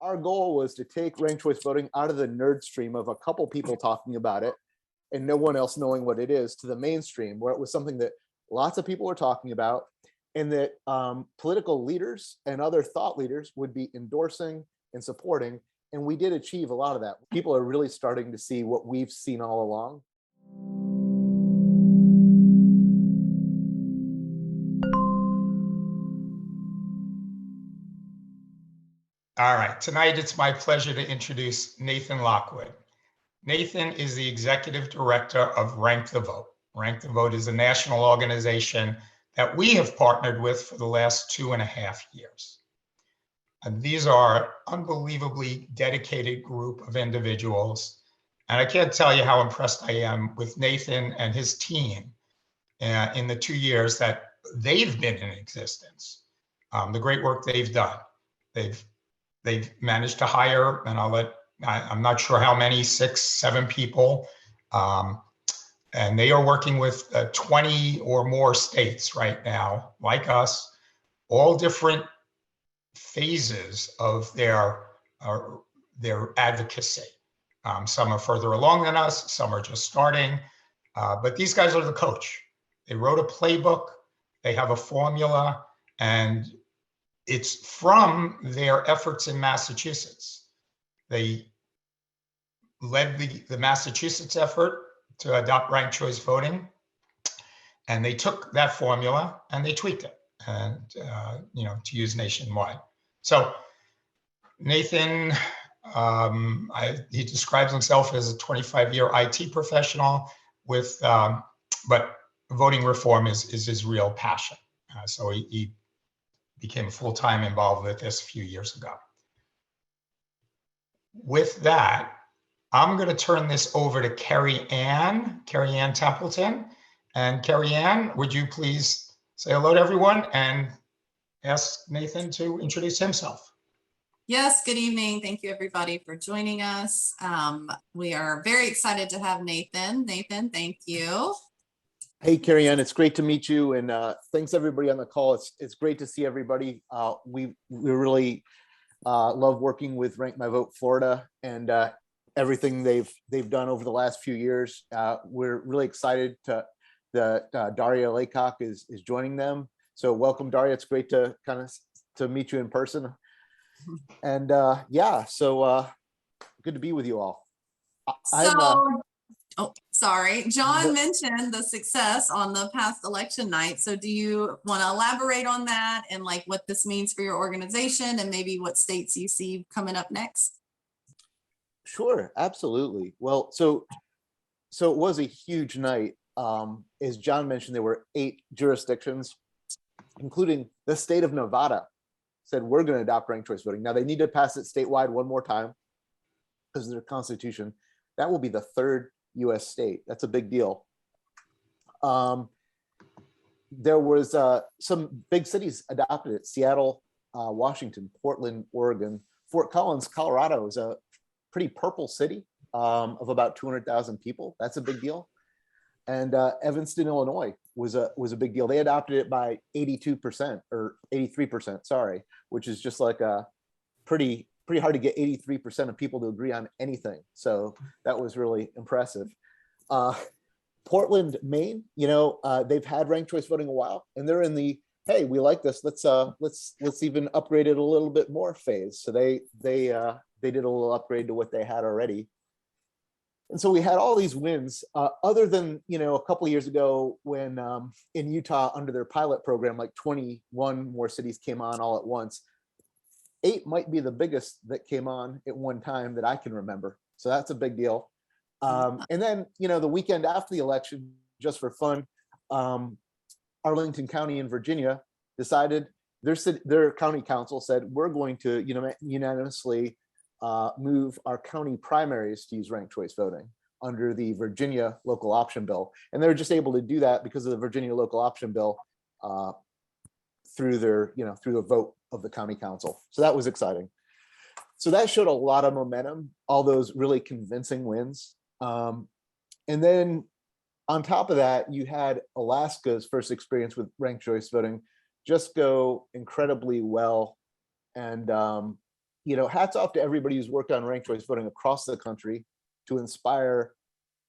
our goal was to take ranked choice voting out of the nerd stream of a couple people talking about it and no one else knowing what it is to the mainstream, where it was something that lots of people were talking about, and that political leaders and other thought leaders would be endorsing and supporting. And we did achieve a lot of that. People are really starting to see what we've seen all along. All right, tonight it's my pleasure to introduce Nathan Lockwood. Nathan is the executive director of Rank the Vote. Rank the Vote is a national organization that we have partnered with for the last 2.5 years. And these are unbelievably dedicated group of individuals. And I can't tell you how impressed I am with Nathan and his team in the 2 years that they've been in existence. The great work they've done. They've managed to hire, and I'm not sure how many, 6, 7 people. And they are working with 20 or more states right now, like us, all different phases of their advocacy. Some are further along than us, some are just starting, but these guys are the coach. They wrote a playbook, they have a formula, and it's from their efforts in Massachusetts. They led the Massachusetts effort to adopt ranked choice voting, and they took that formula and they tweaked it, and to use nationwide. So Nathan, he describes himself as a 25-year IT professional with, but voting reform is his real passion. So he became full-time involved with this a few years ago. With that, I'm going to turn this over to Carrie Ann Templeton. And Carrie Ann, would you please say hello to everyone and ask Nathan to introduce himself? Yes, good evening. Thank you everybody for joining us. We are very excited to have Nathan. Nathan, thank you. Hey, Carrie Ann, it's great to meet you, and thanks everybody on the call. It's great to see everybody. We really love working with Rank My Vote Florida and everything they've done over the last few years. We're really excited that Daria Laycock is joining them. So welcome, Daria. It's great to meet you in person. And yeah, so good to be with you all. Oh, sorry. John mentioned the success on the past election night. So do you want to elaborate on that and like what this means for your organization and maybe what states you see coming up next? Sure, absolutely. Well, so it was a huge night. As John mentioned, there were 8 jurisdictions, including the state of Nevada, said we're going to adopt ranked choice voting. Now they need to pass it statewide one more time because of their constitution. That will be the 3rd US state. That's a big deal. There was some big cities adopted it. Seattle, Washington, Portland, Oregon. Fort Collins, Colorado is a pretty purple city of about 200,000 people. That's a big deal. And Evanston, Illinois was a big deal. They adopted it by 82% or 83%, sorry, which is just like a pretty hard to get 83% of people to agree on anything. So that was really impressive. Portland, Maine, they've had ranked choice voting a while, and they're in the, hey, we like this. Let's even upgrade it a little bit more phase. So they did a little upgrade to what they had already. And so we had all these wins, other than, a couple of years ago when in Utah under their pilot program, like 21 more cities came on all at once. 8 might be the biggest that came on at one time that I can remember. So that's a big deal. And then, the weekend after the election, just for fun, Arlington County in Virginia decided, their county council said, we're going to unanimously move our county primaries to use ranked choice voting under the Virginia local option bill. And they're just able to do that because of the Virginia local option bill through the vote of the county council. So that was exciting. So that showed a lot of momentum, all those really convincing wins. And then on top of that, you had Alaska's first experience with ranked choice voting just go incredibly well. And, hats off to everybody who's worked on ranked choice voting across the country to inspire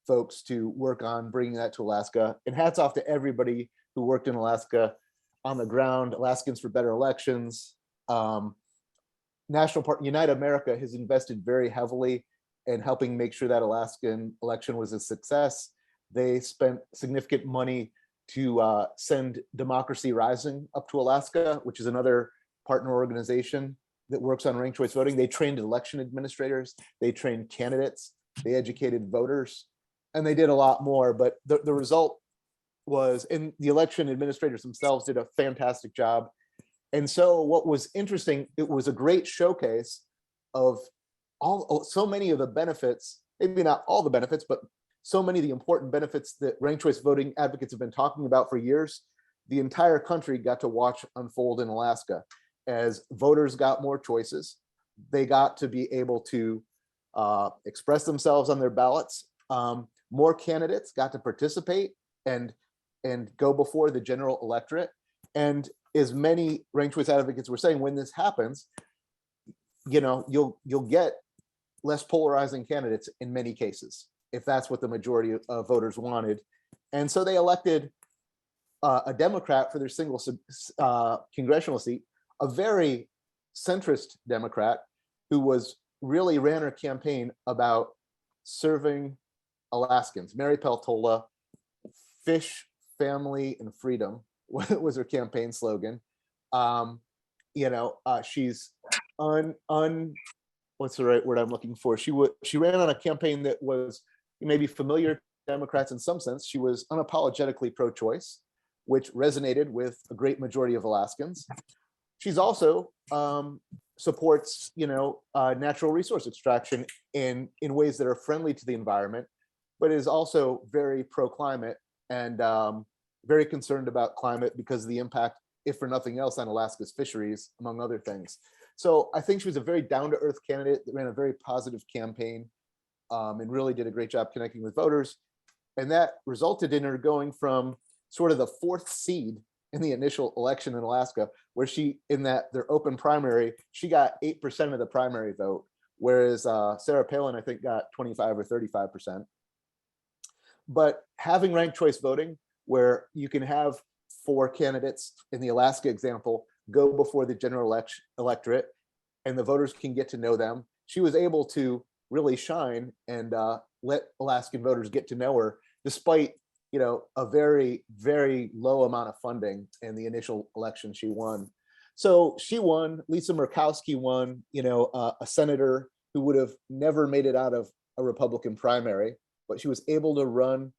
folks to work on bringing that to Alaska. And hats off to everybody who worked in Alaska on the ground, Alaskans for Better Elections. National Party Unite America has invested very heavily in helping make sure that Alaskan election was a success. They spent significant money to send Democracy Rising up to Alaska, which is another partner organization that works on ranked choice voting. They trained election administrators, they trained candidates, they educated voters, and they did a lot more. But the result was, and the election administrators themselves did a fantastic job. And so what was interesting, it was a great showcase of so many of the benefits, maybe not all the benefits, but so many of the important benefits that ranked choice voting advocates have been talking about for years. The entire country got to watch unfold in Alaska as voters got more choices. They got to be able to express themselves on their ballots. More candidates got to participate and go before the general electorate. And as many ranked choice advocates were saying, when this happens, you'll get less polarizing candidates in many cases, if that's what the majority of voters wanted. And so they elected a Democrat for their single congressional seat, a very centrist Democrat who really ran her campaign about serving Alaskans. Mary Peltola, fish, family, and freedom was her campaign slogan. She's what's the right word I'm looking for? She ran on a campaign that was maybe familiar to Democrats in some sense. She was unapologetically pro-choice, which resonated with a great majority of Alaskans. She's also supports, natural resource extraction in ways that are friendly to the environment, but is also very pro-climate and very concerned about climate because of the impact, if for nothing else, on Alaska's fisheries, among other things. So I think she was a very down-to-earth candidate that ran a very positive campaign and really did a great job connecting with voters. And that resulted in her going from sort of the fourth seed in the initial election in Alaska, where their open primary, she got 8% of the primary vote, whereas Sarah Palin, I think, got 25 or 35%. But having ranked choice voting, where you can have 4 candidates in the Alaska example go before the general electorate and the voters can get to know them, she was able to really shine and let Alaskan voters get to know her, despite a very, very low amount of funding in the initial election she won. So she won. Lisa Murkowski won, a senator who would have never made it out of a Republican primary, but she was able to run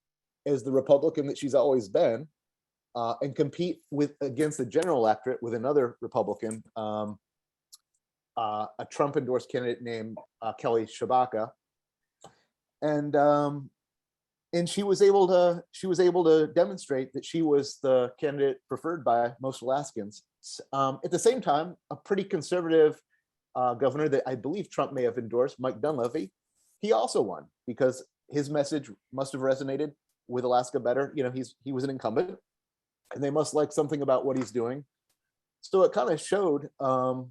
as the Republican that she's always been and compete against the general electorate with another Republican, a Trump-endorsed candidate named Kelly Tshibaka. And she was able to demonstrate that she was the candidate preferred by most Alaskans. At the same time, a pretty conservative governor that I believe Trump may have endorsed, Mike Dunleavy, he also won because his message must have resonated with Alaska better. He was an incumbent, and they must like something about what he's doing. So it kind of showed how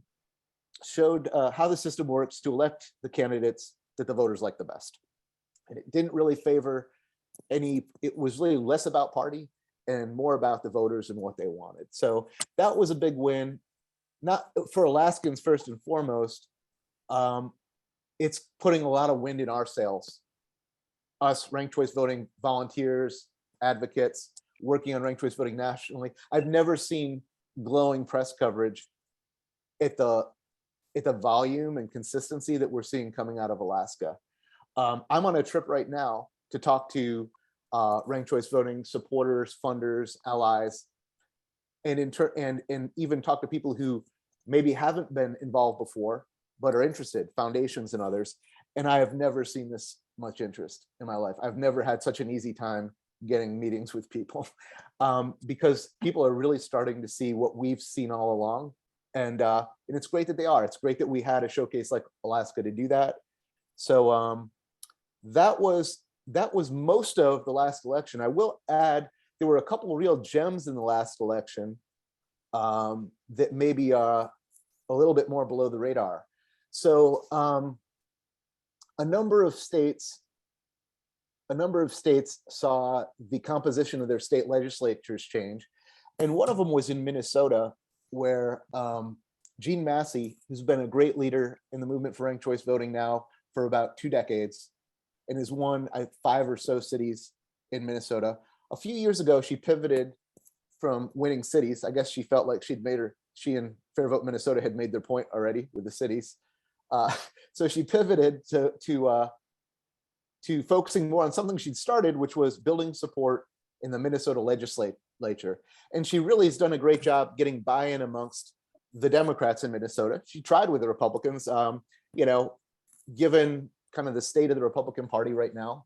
the system works to elect the candidates that the voters like the best. And it didn't really favor it was really less about party and more about the voters and what they wanted. So that was a big win, not for Alaskans first and foremost. It's putting a lot of wind in our sails. Us ranked choice voting volunteers, advocates, working on ranked choice voting nationally. I've never seen glowing press coverage at the volume and consistency that we're seeing coming out of Alaska. I'm on a trip right now to talk to ranked choice voting supporters, funders, allies, and even talk to people who maybe haven't been involved before but are interested, foundations and others. And I have never seen this much interest in my life. I've never had such an easy time getting meetings with people because people are really starting to see what we've seen all along. And it's great that they are. It's great that we had a showcase like Alaska to do that. So that was most of the last election. I will add, there were a couple of real gems in the last election that maybe are a little bit more below the radar. So a number of states saw the composition of their state legislatures change. And one of them was in Minnesota, where Gene Massey, who's been a great leader in the movement for ranked choice voting now for about 2 decades, and has won 5 or so cities in Minnesota. A few years ago, she pivoted from winning cities. I guess she felt like she and Fair Vote Minnesota had made their point already with the cities. So she pivoted to focusing more on something she'd started, which was building support in the Minnesota legislature. And she really has done a great job getting buy-in amongst the Democrats in Minnesota. She tried with the Republicans, given kind of the state of the Republican Party right now.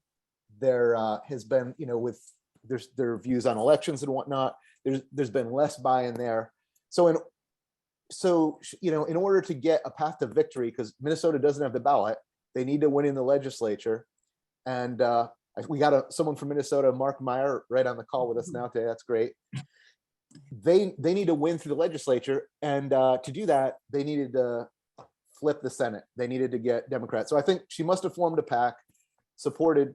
There has been, with their views on elections and whatnot, there's been less buy-in there. So in order to get a path to victory, because Minnesota doesn't have the ballot, they need to win in the legislature. And we got someone from Minnesota, Mark Meyer, right on the call with us now today. That's great. They need to win through the legislature, and to do that, they needed to flip the Senate. They needed to get Democrats. So I think she must have formed a PAC, supported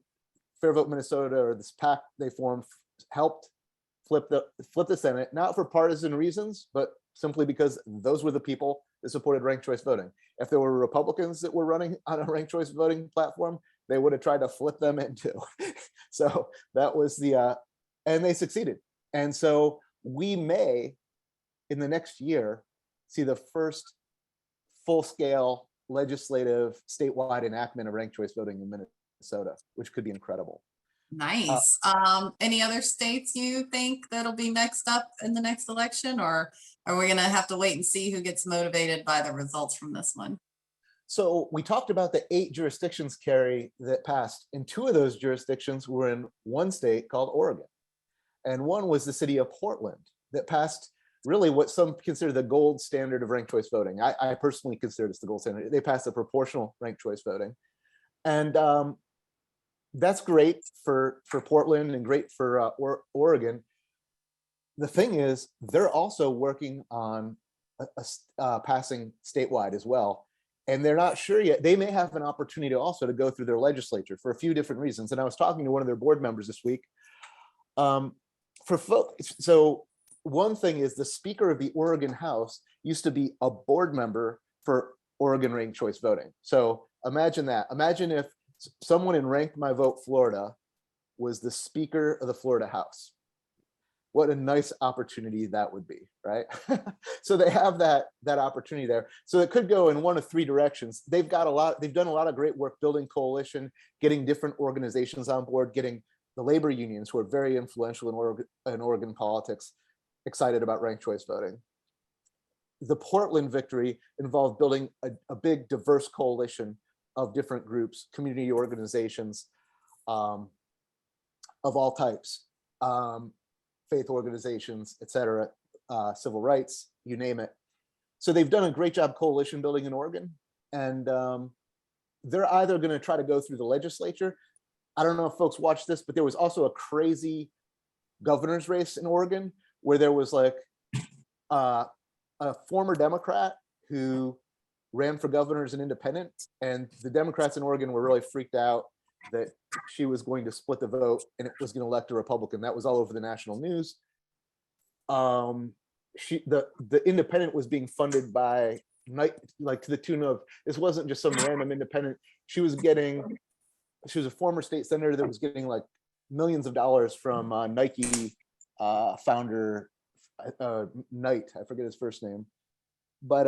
Fair Vote Minnesota, or this PAC they formed helped flip the Senate, not for partisan reasons, but simply because those were the people that supported ranked choice voting. If there were Republicans that were running on a ranked choice voting platform, they would have tried to flip them in too. So that was and they succeeded. And so we may, in the next year, see the first full-scale legislative statewide enactment of ranked choice voting in Minnesota, which could be incredible. Nice. Any other states you think that'll be next up in the next election, or are we gonna have to wait and see who gets motivated by the results from this one? So we talked about the 8 jurisdictions, Carrie, that passed, and 2 of those jurisdictions were in one state called Oregon. And one was the city of Portland that passed really what some consider the gold standard of ranked choice voting. I personally consider this the gold standard. They passed a proportional ranked choice voting. And that's great for Portland and great for Oregon. The thing is, they're also working on passing statewide as well. And they're not sure yet. They may have an opportunity also to go through their legislature for a few different reasons. And I was talking to one of their board members this week. So one thing is, the Speaker of the Oregon House used to be a board member for Oregon ranked choice voting. So imagine that. Imagine if someone in Ranked My Vote Florida was the Speaker of the Florida House. What a nice opportunity that would be, right? So they have that opportunity there. So it could go in one of 3 directions. They've done a lot of great work building coalition, getting different organizations on board, getting the labor unions, who are very influential in Oregon politics, excited about ranked choice voting. The Portland victory involved building a big diverse coalition of different groups, community organizations of all types, faith organizations, etc., civil rights, you name it. So they've done a great job coalition building in Oregon, and they're either going to try to go through the legislature. I don't know if folks watched this, but there was also a crazy governor's race in Oregon where there was like a former Democrat who ran for governor as an independent, and the Democrats in Oregon were really freaked out that she was going to split the vote and it was going to elect a Republican. That was all over the national news. The independent was being funded by, like, to the tune of, this wasn't just some random independent. She was a former state senator that was getting like millions of dollars from Nike founder Knight. I forget his first name, but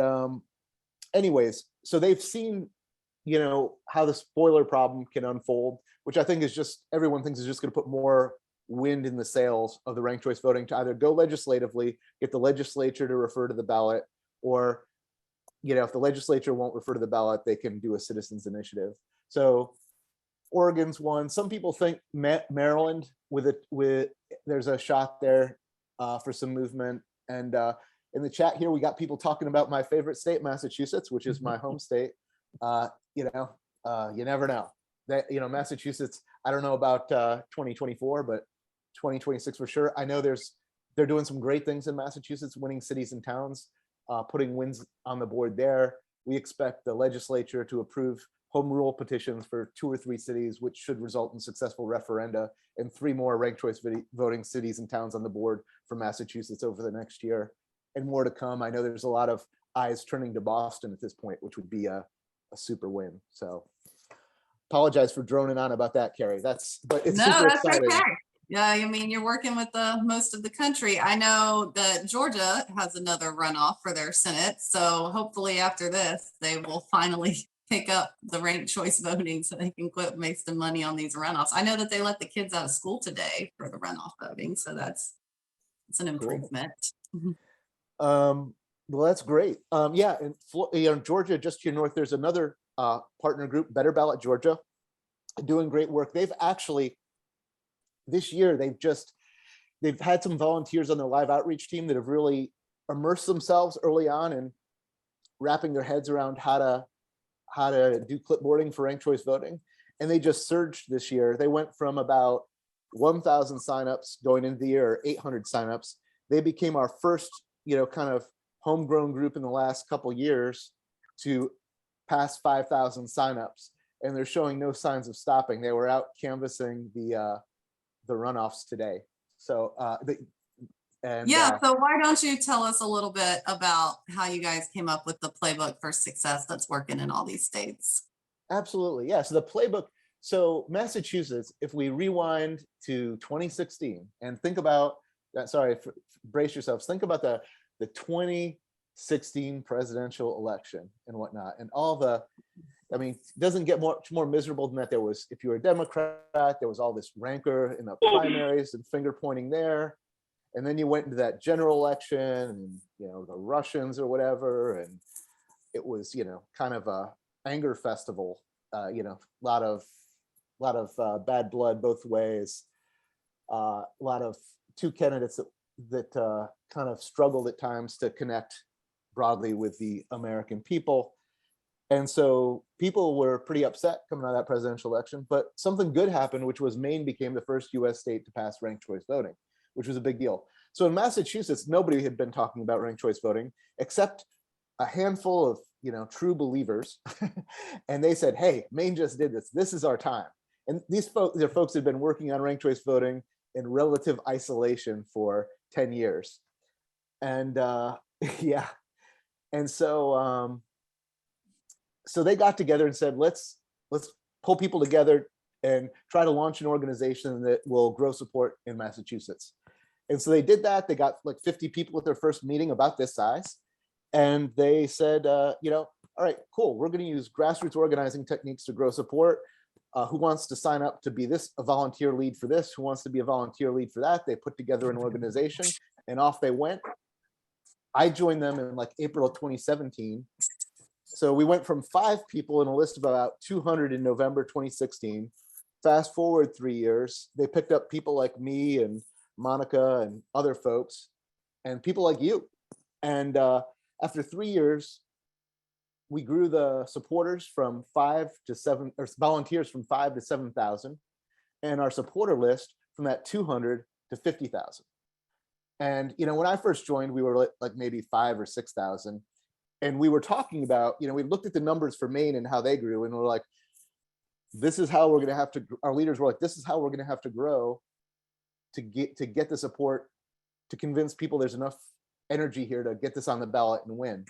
anyways, so they've seen, how the spoiler problem can unfold, which I think is just, everyone thinks is just going to put more wind in the sails of the ranked choice voting to either go legislatively, get the legislature to refer to the ballot, or, if the legislature won't refer to the ballot, they can do a citizens initiative. So Oregon's one. Some people think Maryland there's a shot there for some movement. And in the chat here, we got people talking about my favorite state, Massachusetts, which is my home state. You never know. That, Massachusetts, I don't know about 2024, but 2026 for sure. I know they're doing some great things in Massachusetts, winning cities and towns, putting wins on the board there. we expect the legislature to approve home rule petitions for 2 or 3 cities, which should result in successful referenda, and 3 more ranked choice voting cities and towns on the board for Massachusetts over the next year, and more to come. I know there's a lot of eyes turning to Boston at this point, which would be a super win. So apologize for droning on about that, Carrie. But it's No, super that's exciting. okay. Yeah, I mean, you're working with the most of the country. I know that Georgia has another runoff for their Senate. So hopefully after this, they will finally pick up the ranked choice voting so they can quit wasting money on these runoffs. I know that they let the kids out of school today for the runoff voting. So it's an improvement. Well, that's great. Yeah, and Georgia, just to your north, there's another partner group, Better Ballot Georgia, doing great work. They've actually, this year, they've had some volunteers on their live outreach team that have really immersed themselves early on in wrapping their heads around how to do clipboarding for ranked choice voting. And they just surged this year. They went from about 1,000 signups going into the year, 800 signups. They became our first, kind of homegrown group in the last couple years to pass 5,000 signups, and they're showing no signs of stopping. They were out canvassing the runoffs today. So So why don't you tell us a little bit about how you guys came up with the playbook for success that's working in all these states? Absolutely, yeah. So the playbook. So Massachusetts, if we rewind to 2016 and think about that, brace yourselves. Think about the 2016 presidential election and whatnot, and it doesn't get much more miserable than that. There was, if you were a Democrat, there was all this rancor in the primaries and finger pointing there. And then you went into that general election and, the Russians or whatever. And it was, kind of a anger festival, a lot of bad blood both ways. A lot of 2 candidates that kind of struggled at times to connect broadly with the American people. And so people were pretty upset coming out of that presidential election, but something good happened, which was Maine became the first US state to pass ranked choice voting, which was a big deal. So in Massachusetts, nobody had been talking about ranked choice voting except a handful of, true believers. And they said, hey, Maine just did this. This is our time. And these folks had been working on ranked choice voting in relative isolation for 10 years. And yeah. And so they got together and said, let's pull people together and try to launch an organization that will grow support in Massachusetts. And so they did that. They got like 50 people at their first meeting about this size. And they said, all right, cool. We're going to use grassroots organizing techniques to grow support. Who wants to sign up to be a volunteer lead for this? Who wants to be a volunteer lead for that? They put together an organization and off they went. I joined them in like April of 2017. So we went from 5 people in a list of about 200 in November 2016. Fast forward 3 years, they picked up people like me and Monica and other folks and people like you. And after 3 years, we grew the supporters from 5 to 7, or volunteers from 5 to 7,000, and our supporter list from that 200 to 50,000. And when I first joined, we were like maybe 5 or 6,000, and we were talking about, we looked at the numbers for Maine and how they grew, and we're like, this is how we're going to have to. Our leaders were like, this is how we're going to have to grow to get the support, to convince people there's enough energy here to get this on the ballot and win.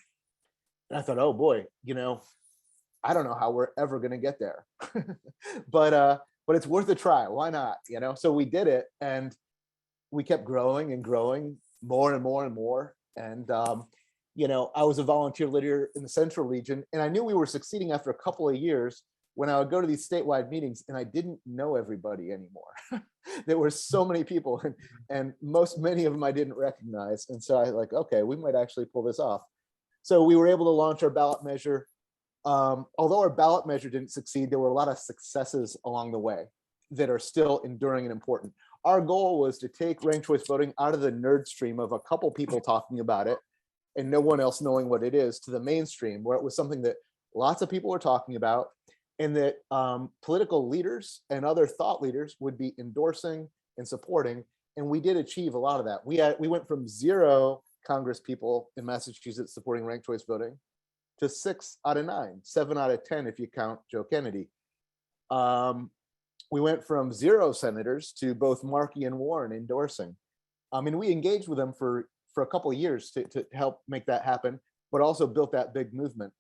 And I thought, oh boy, I don't know how we're ever going to get there, but it's worth a try. Why not? So we did it, and we kept growing and growing more and more and more. And I was a volunteer leader in the Central Region, and I knew we were succeeding after a couple of years when I would go to these statewide meetings, and I didn't know everybody anymore. There were so many people, and many of them I didn't recognize. And so I like, okay, we might actually pull this off. So we were able to launch our ballot measure. Although our ballot measure didn't succeed, there were a lot of successes along the way that are still enduring and important. Our goal was to take ranked choice voting out of the nerd stream of a couple people talking about it and no one else knowing what it is, to the mainstream, where it was something that lots of people were talking about, and that political leaders and other thought leaders would be endorsing and supporting. And we did achieve a lot of that. We went from 0 Congress people in Massachusetts supporting ranked choice voting to 6 out of 9, 7 out of 10 if you count Joe Kennedy. We went from 0 senators to both Markey and Warren endorsing. I mean, we engaged with them for a couple of years to help make that happen, but also built that big movement.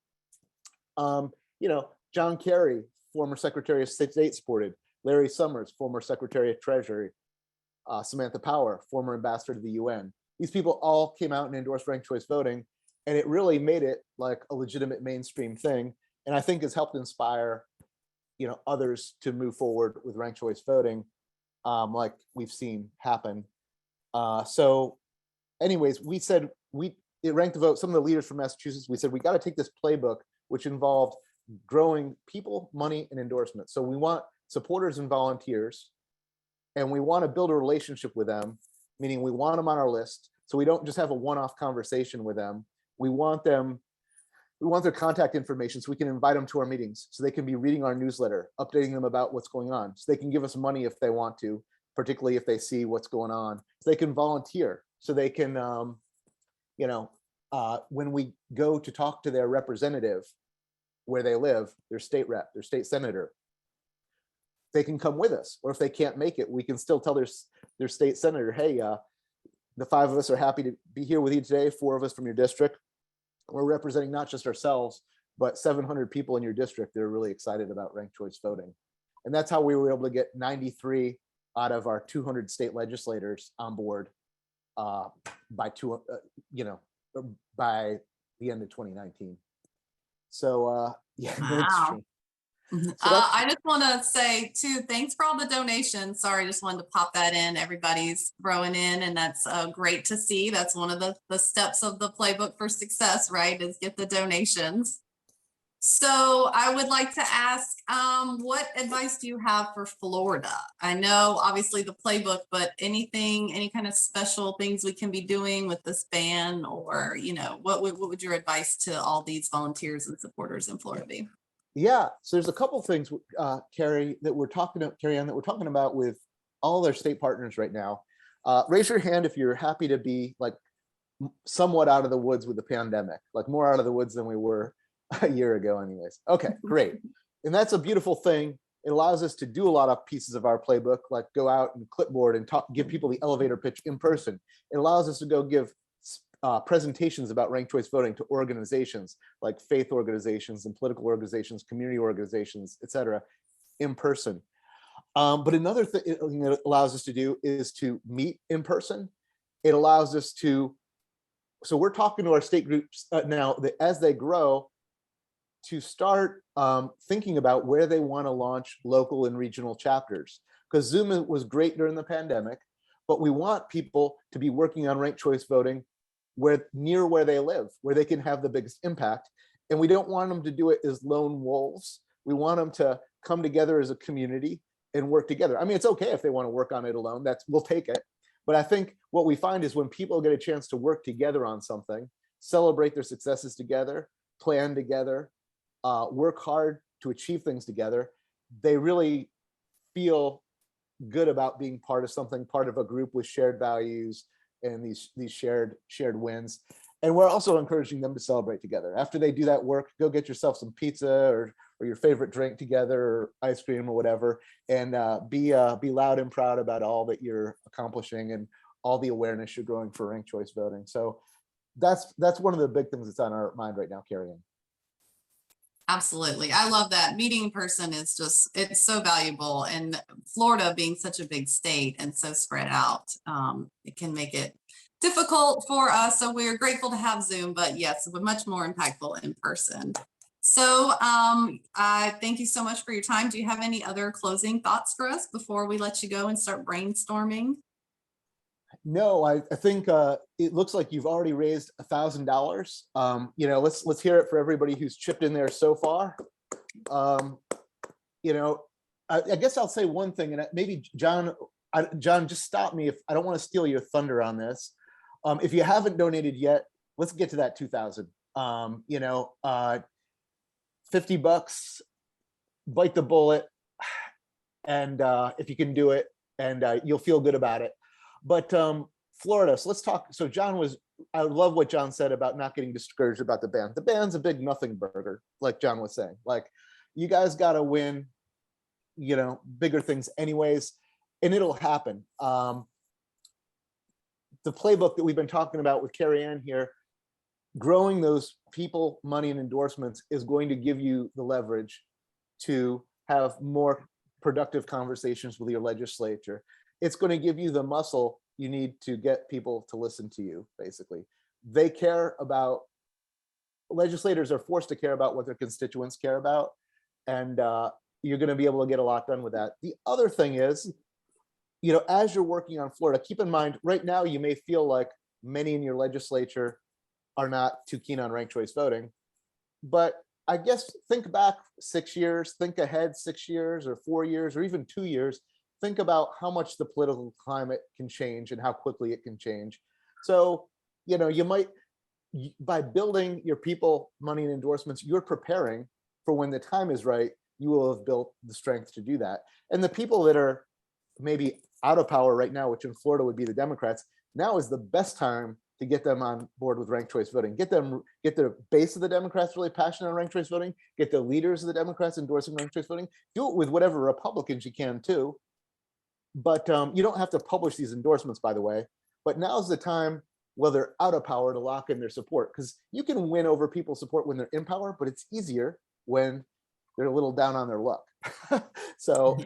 You know, John Kerry, former Secretary of State, supported. Larry Summers, former Secretary of Treasury. Samantha Power, former ambassador to the UN. These people all came out and endorsed ranked choice voting, and it really made it like a legitimate mainstream thing. And I think has helped inspire, you know, others to move forward with ranked choice voting, like we've seen happen. So anyways, we said it ranked the vote, some of the leaders from Massachusetts, we said, we got to take this playbook, which involved growing people, money, and endorsement. So we want supporters and volunteers, and we want to build a relationship with them, meaning we want them on our list. So we don't just have a one-off conversation with them. We want their contact information so we can invite them to our meetings, so they can be reading our newsletter, updating them about what's going on. So they can give us money if they want to, particularly if they see what's going on. So they can volunteer, so they can, you know, when we go to talk to their representative where they live, their state rep, their state senator, they can come with us. Or if they can't make it, we can still tell their state senator, hey, the 5 of us are happy to be here with you today, 4 of us from your district. We're representing not just ourselves, but 700 people in your district that are really excited about ranked choice voting. And that's how we were able to get 93 out of our 200 state legislators on board by the end of 2019. So yeah, Wow. So I just want to say too, thanks for all the donations. Sorry, just wanted to pop that in. Everybody's throwing in, and that's great to see. That's one of the steps of the playbook for success, right? Is get the donations. So I would like to ask, what advice do you have for Florida? I know obviously the playbook, but any kind of special things we can be doing with this ban, or, you know, what would your advice to all these volunteers and supporters in Florida be? yeah, so there's a couple things, Carrie, that we're talking about with all our state partners right now. Raise your hand if you're happy to be like somewhat out of the woods with the pandemic, like more out of the woods than we were a year ago anyways. Okay, great. And that's a beautiful thing. It allows us to do a lot of pieces of our playbook, like go out and clipboard and give people the elevator pitch in person. It allows us to go give presentations about ranked choice voting to organizations like faith organizations and political organizations, community organizations, et cetera, in person. But another thing it allows us to do is to meet in person. It allows us to, so we're talking to our state groups now that as they grow, to start thinking about where they want to launch local and regional chapters. Because Zoom was great during the pandemic, but we want people to be working on ranked choice voting near where they live, where they can have the biggest impact. And we don't want them to do it as lone wolves. We want them to come together as a community and work together. I mean, it's okay if they want to work on it alone, we'll take it. But I think what we find is when people get a chance to work together on something, celebrate their successes together, plan together, work hard to achieve things together, they really feel good about being part of something, part of a group with shared values and these shared wins. And we're also encouraging them to celebrate together. After they do that work, go get yourself some pizza or your favorite drink together, or ice cream or whatever, and be loud and proud about all that you're accomplishing and all the awareness you're growing for ranked choice voting. So that's one of the big things that's on our mind right now, Carrie. Absolutely. I love that. Meeting in person is just, it's so valuable. And Florida being such a big state and so spread out, it can make it difficult for us. So we're grateful to have Zoom, but yes, we're much more impactful in person. So I thank you so much for your time. Do you have any other closing thoughts for us before we let you go and start brainstorming? No, I think it looks like you've already raised $1,000. You know, let's hear it for everybody who's chipped in there so far. You know, I guess I'll say one thing, and maybe John, just stop me if I don't want to steal your thunder on this. If you haven't donated yet, let's get to that 2,000. You know, $50, bite the bullet, and if you can do it, and you'll feel good about it. But Florida. So let's talk. So I love what John said about not getting discouraged about the ban. The ban's a big nothing burger, like John was saying. Like, you guys got to win, bigger things anyways, and it'll happen. The playbook that we've been talking about with Carrie Ann here, growing those people, money, and endorsements is going to give you the leverage to have more productive conversations with your legislature. It's going to give you the muscle you need to get people to listen to you, basically. They care about, legislators are forced to care about what their constituents care about, and you're going to be able to get a lot done with that. The other thing is, as you're working on Florida, keep in mind, right now, you may feel like many in your legislature are not too keen on ranked choice voting, but I guess think back 6 years, think ahead 6 years or 4 years or even 2 years. Think about how much the political climate can change and how quickly it can change. So, you might, by building your people, money, and endorsements, you're preparing for when the time is right, you will have built the strength to do that. And the people that are maybe out of power right now, which in Florida would be the Democrats, now is the best time to get them on board with ranked choice voting. Get the base of the Democrats really passionate on ranked choice voting. Get the leaders of the Democrats endorsing ranked choice voting. Do it with whatever Republicans you can too. But you don't have to publish these endorsements, by the way. But now's the time, while they're out of power, to lock in their support, because you can win over people's support when they're in power, but it's easier when they're a little down on their luck. So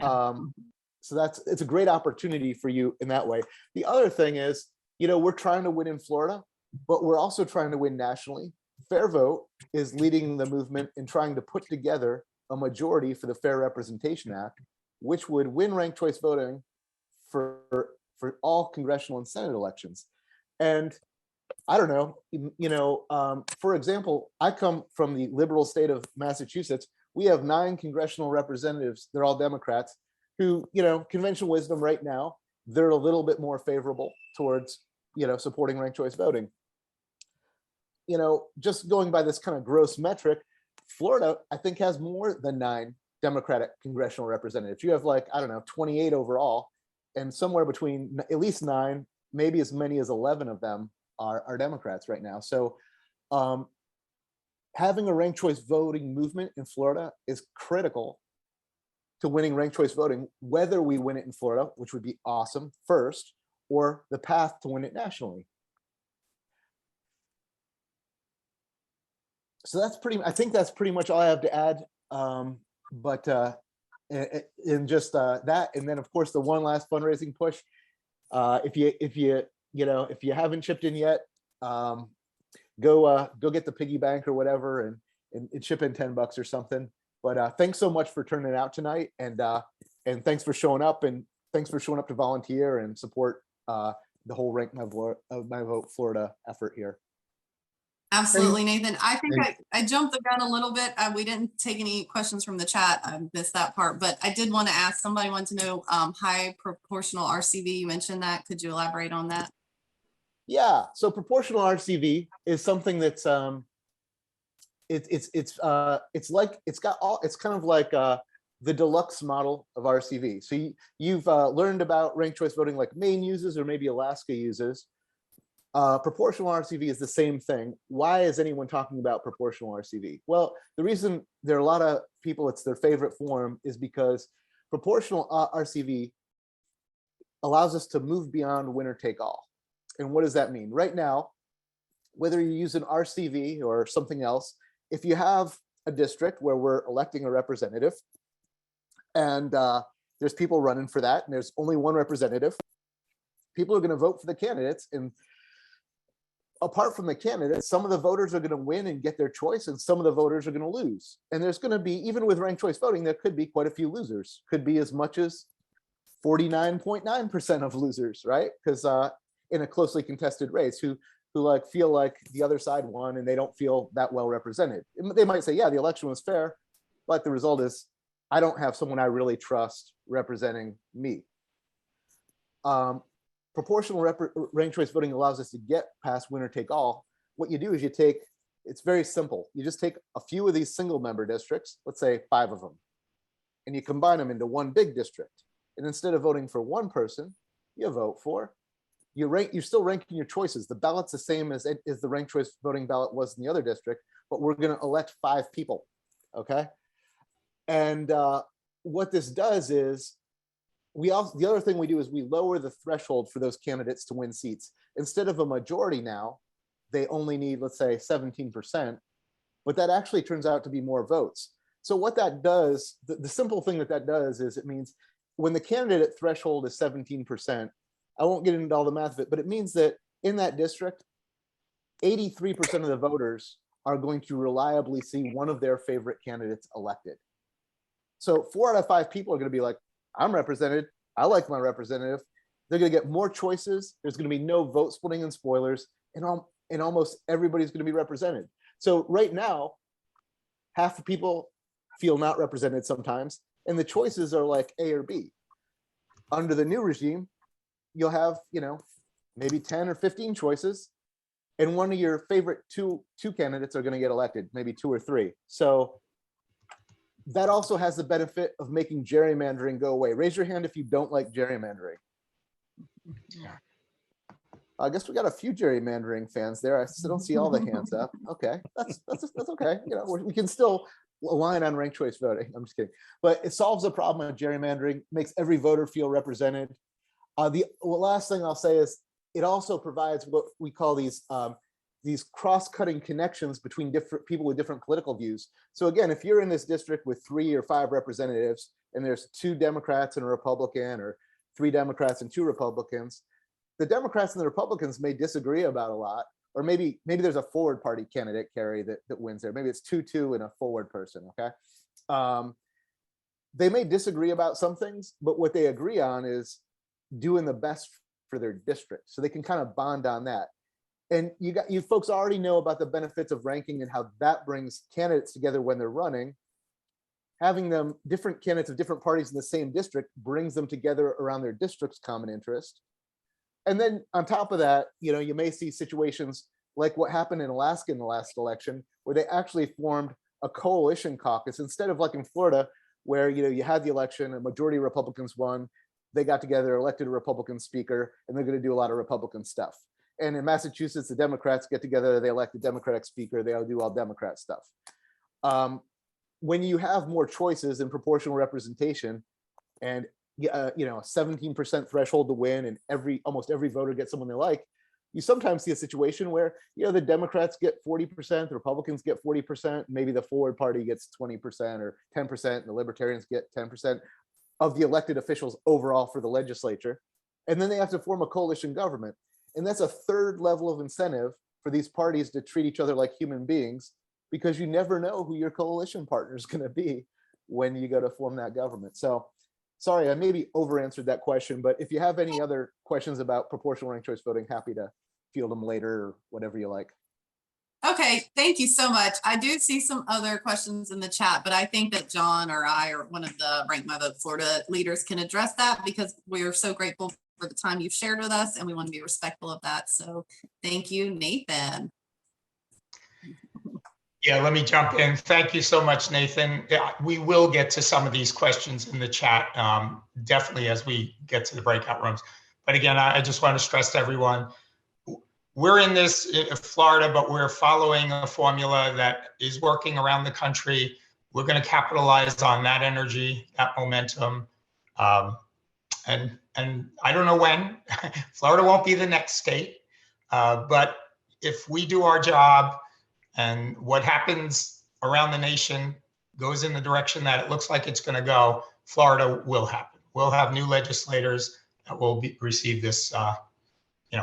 it's a great opportunity for you in that way. The other thing is, we're trying to win in Florida, but we're also trying to win nationally. Fair Vote is leading the movement in trying to put together a majority for the Fair Representation Act, which would win ranked choice voting for all congressional and Senate elections. And I don't know, for example, I come from the liberal state of Massachusetts. We have 9 congressional representatives. They're all Democrats who, conventional wisdom right now, they're a little bit more favorable towards, supporting ranked choice voting. Just going by this kind of gross metric, Florida, I think, has more than 9 Democratic congressional representatives. You have 28 overall, and somewhere between at least 9, maybe as many as 11 of them are Democrats right now. So having a ranked choice voting movement in Florida is critical to winning ranked choice voting, whether we win it in Florida, which would be awesome first, or the path to win it nationally. So I think that's pretty much all I have to add. In just that, and then of course the one last fundraising push. If you haven't chipped in yet, go get the piggy bank or whatever and chip in $10 or something. But thanks so much for turning out tonight, and thanks for showing up, and thanks for showing up to volunteer and support the whole Rank My Vote Florida effort here. Absolutely, Nathan. I think I jumped the gun a little bit. We didn't take any questions from the chat. I missed that part, but I did want to ask, somebody wanted to know high proportional RCV. You mentioned that. Could you elaborate on that? Yeah, so proportional RCV is something that's it's kind of like the deluxe model of RCV. So you've learned about ranked choice voting like Maine uses, or maybe Alaska uses. Proportional RCV is the same thing. Why is anyone talking about proportional RCV? Well, the reason there are a lot of people, it's their favorite form, is because proportional RCV allows us to move beyond winner take all. And what does that mean? Right now, whether you use an RCV or something else, if you have a district where we're electing a representative, and there's people running for that, and there's only one representative, people are going to vote for the candidates, and apart from the candidates, some of the voters are going to win and get their choice, and some of the voters are going to lose. And there's going to be, even with ranked choice voting, there could be quite a few losers. Could be as much as 49.9% of losers, right? Because in a closely contested race, who feel like the other side won and they don't feel that well represented. They might say, yeah, the election was fair, but the result is I don't have someone I really trust representing me. Proportional ranked choice voting allows us to get past winner take all. What you do is it's very simple. You just take a few of these single member districts, let's say 5 of them, and you combine them into one big district. And instead of voting for one person, you vote for you're still ranking your choices. The ballot's the same as the ranked choice voting ballot was in the other district, but we're going to elect 5 people. Okay. And what this does is the other thing we do is we lower the threshold for those candidates to win seats. Instead of a majority now, they only need, let's say, 17%, but that actually turns out to be more votes. So what that does, the simple thing that does is it means when the candidate threshold is 17%, I won't get into all the math of it, but it means that in that district, 83% of the voters are going to reliably see one of their favorite candidates elected. So 4 out of 5 people are going to be like, I'm represented. I like my representative. They're going to get more choices. There's going to be no vote splitting and spoilers, and almost everybody's going to be represented. So right now, half the people feel not represented sometimes, and the choices are like A or B. Under the new regime, you'll have, maybe 10 or 15 choices, and one of your favorite two candidates are going to get elected, maybe 2 or 3. So that also has the benefit of making gerrymandering go away. Raise your hand if you don't like gerrymandering. Yeah. I guess we got a few gerrymandering fans there. I still don't see all the hands up. Okay, that's okay. We can still align on ranked choice voting. I'm just kidding, but it solves the problem of gerrymandering, makes every voter feel represented. The last thing I'll say is it also provides what we call these cross-cutting connections between different people with different political views. So again, if you're in this district with 3 or 5 representatives, and there's 2 Democrats and a Republican, or 3 Democrats and 2 Republicans, the Democrats and the Republicans may disagree about a lot, or maybe there's a forward party candidate, Carrie, that wins there. Maybe it's 2-2 and a forward person. Okay, they may disagree about some things, but what they agree on is doing the best for their district, so they can kind of bond on that. And you folks already know about the benefits of ranking and how that brings candidates together when they're running. Having them, different candidates of different parties in the same district, brings them together around their district's common interest. And then on top of that, you may see situations like what happened in Alaska in the last election, where they actually formed a coalition caucus instead of like in Florida, where you had the election, a majority of Republicans won, they got together, elected a Republican speaker, and they're going to do a lot of Republican stuff. And in Massachusetts, the Democrats get together, they elect a Democratic speaker, they all do all Democrat stuff. When you have more choices and proportional representation, and 17% threshold to win, and almost every voter gets someone they like, you sometimes see a situation where the Democrats get 40%, the Republicans get 40%, maybe the forward party gets 20% or 10%, and the Libertarians get 10% of the elected officials overall for the legislature. And then they have to form a coalition government. And that's a third level of incentive for these parties to treat each other like human beings, because you never know who your coalition partner is going to be when you go to form that government. So sorry, I maybe over answered that question, but if you have any other questions about proportional ranked choice voting, happy to field them later or whatever you like. Okay, thank you so much. I do see some other questions in the chat, but I think that John or I or one of the Rank My Vote Florida leaders can address that, because we are so grateful for the time you've shared with us, and we want to be respectful of that. So thank you, Nathan. Yeah, let me jump in. Thank you so much, Nathan. Yeah, we will get to some of these questions in the chat, definitely as we get to the breakout rooms. But again, I just want to stress to everyone, we're in this in Florida, but we're following a formula that is working around the country. We're going to capitalize on that energy, that momentum. And I don't know when. Florida won't be the next state, but if we do our job and what happens around the nation goes in the direction that it looks like it's going to go, Florida will happen. We'll have new legislators that will receive this,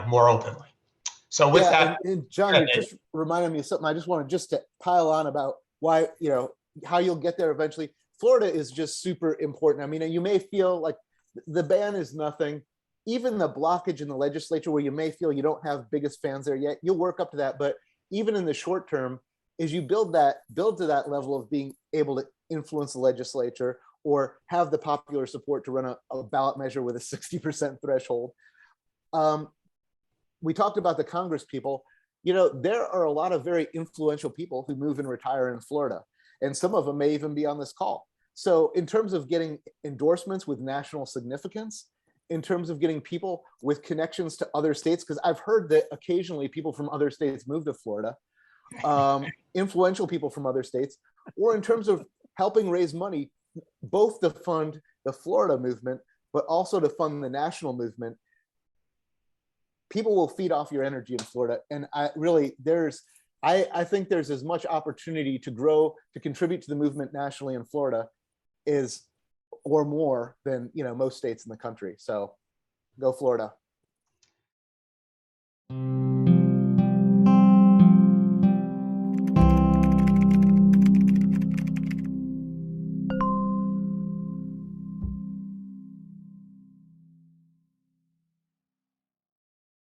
more openly. So with that, and John, you just reminded me of something. I just wanted to pile on about why, how you'll get there eventually. Florida is just super important. I mean, you may feel like the ban is nothing. Even the blockage in the legislature, where you may feel you don't have biggest fans there yet, you'll work up to that. But even in the short term, as you build to that level of being able to influence the legislature or have the popular support to run a ballot measure with a 60% threshold. We talked about the Congress people. There are a lot of very influential people who move and retire in Florida, and some of them may even be on this call. So in terms of getting endorsements with national significance, in terms of getting people with connections to other states, because I've heard that occasionally people from other states move to Florida, influential people from other states, or in terms of helping raise money, both to fund the Florida movement, but also to fund the national movement. People will feed off your energy in Florida. And I think there's as much opportunity to grow, to contribute to the movement nationally in Florida or more than, most states in the country. So go Florida.